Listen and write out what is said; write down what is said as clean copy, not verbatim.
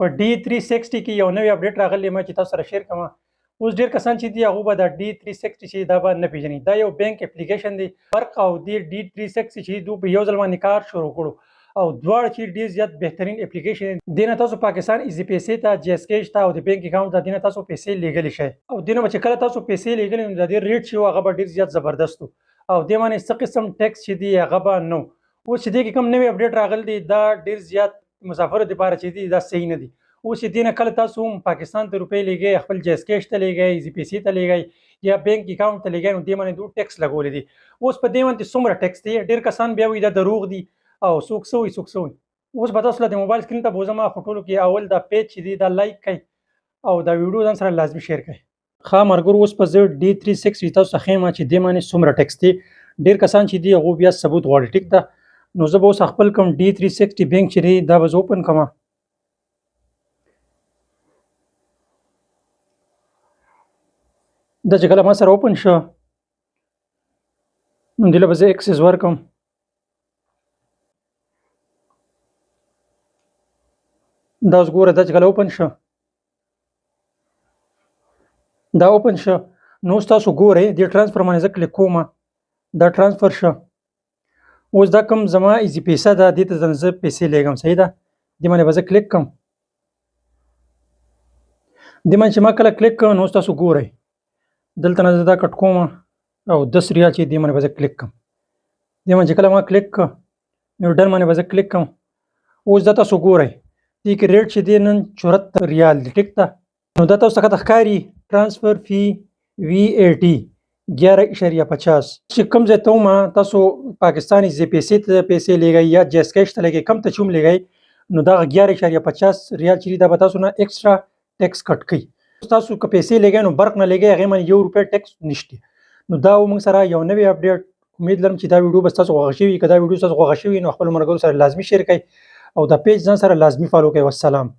په D360 کې یو نوی اپډیټ راغلی ما چې تاسو سره شیر کوم. اوس ډېر کسان چې دي هغه به د D360 چې دا به نه پیژني. دا یو بینک اپلیکیشن دی. برق او D360 چې دوی په یو ځل باندې کار شروع کړو او دواړه چې ډېر زیات بهترین اپلیکیشن دی. نه تاسو پاکستان ایزی پیسې ته جی اس کیش ته او د بینک اکاونټ ته دینه تاسو پیسې لیږلی شئ او دینه چې کله تاسو پیسې لیږلې نو د دې ریټ چې هغه به ډېر زیات زبردست او دې باندې څه قسم ټیکس چې دی هغه به نه. اوس چې دې کې کوم نوی اپډیټ راغلی دی دا ډېر زیات مسافرو دپاره چې دی دا صحیح نه دی. اوس چې دې نه کله تاسو هم پاکستان ته روپۍ لیږئ خپل جی اس کیش ته لیږئ ایزي پیسې ته لیږئ یا بینک اکاونټ ته لیږئ نو دې باندې دوی ټیکس لګولی دی. اوس په دې باندې څومره ټیکس دی ډېر کسان بیا وایي دا دروغ دي او څوک څه وایي څوک څه وایي. اوس به تاسو له د موبایل سکرین ته بوځم خو ټولو کې اول دا پیج چې دی دا لایک کړئ او دا ویډیو ځان سره لازمي شیر کړئ. ښه ملګرو اوس به زه D360 تاسو ته ښیم چې دې باندې څومره ټیکس دی. ډېر کسان چې دي هغو بیا ثبوت غواړي. ټیک ده نو زه به اوس خپل کوم D360 بینک چې دی دا به زه اوپن کړم. دا چې کله ما سره اوپن شو نو دې له به زه اکسس ورکړم. دا اوس ګوره دا چې کله اوپن شو دا اوپن شو نو اوس تاسو ګورئ دې ټرانسفر باندې زه کلیک کوم. دا ټرانسفر شو. اوس دا کوم زما ایزي پیسه ده دې ته زه پیسې لیږم. صحیح ده دې باندې به زه کلیک کړم. دې باندې چې ما کله کلیک کړم نو اوس تاسو ګورئ دلته نه زه دا کټ کوم او 10 ریال چې دې باندې به زه کلیک کړم. دې باندې چې کله ما کلیک کړ نو ډن باندې به زه کلیک کړم. اوس دا تاسو ګورئ دې کې ریټ چې دی نن 74 ریال دی. ټیک ده نو دا تاسو ته ښکاري ټرانسفر فی VAT 11.50 چې کوم ځای ته ومه تاسو پاکستان ایزي پیسې ته پیسې لیږئ یا جی اس کیش ته لیږئ کوم ته چې هم لیږئ نو دغه 11.50 ریال چې دی دا به تاسو نه ایکسټرا ټیکس کټ کوي. تاسو که پیسې لیږئ نو برق نه لیږئ هغې باندې 1 روپۍ ټیکس نشته. نو دا موږ سره یو نوی اپډیټ. امید لرم چې دا ویډیو به ستاسو خوښه شوي. که دا ویډیو ستاسو خوښه شوي نو خپلو ملګرو سره لازمي شیر کړئ او دا پیج ځان سره لازمي فالو کړئ. والسلام.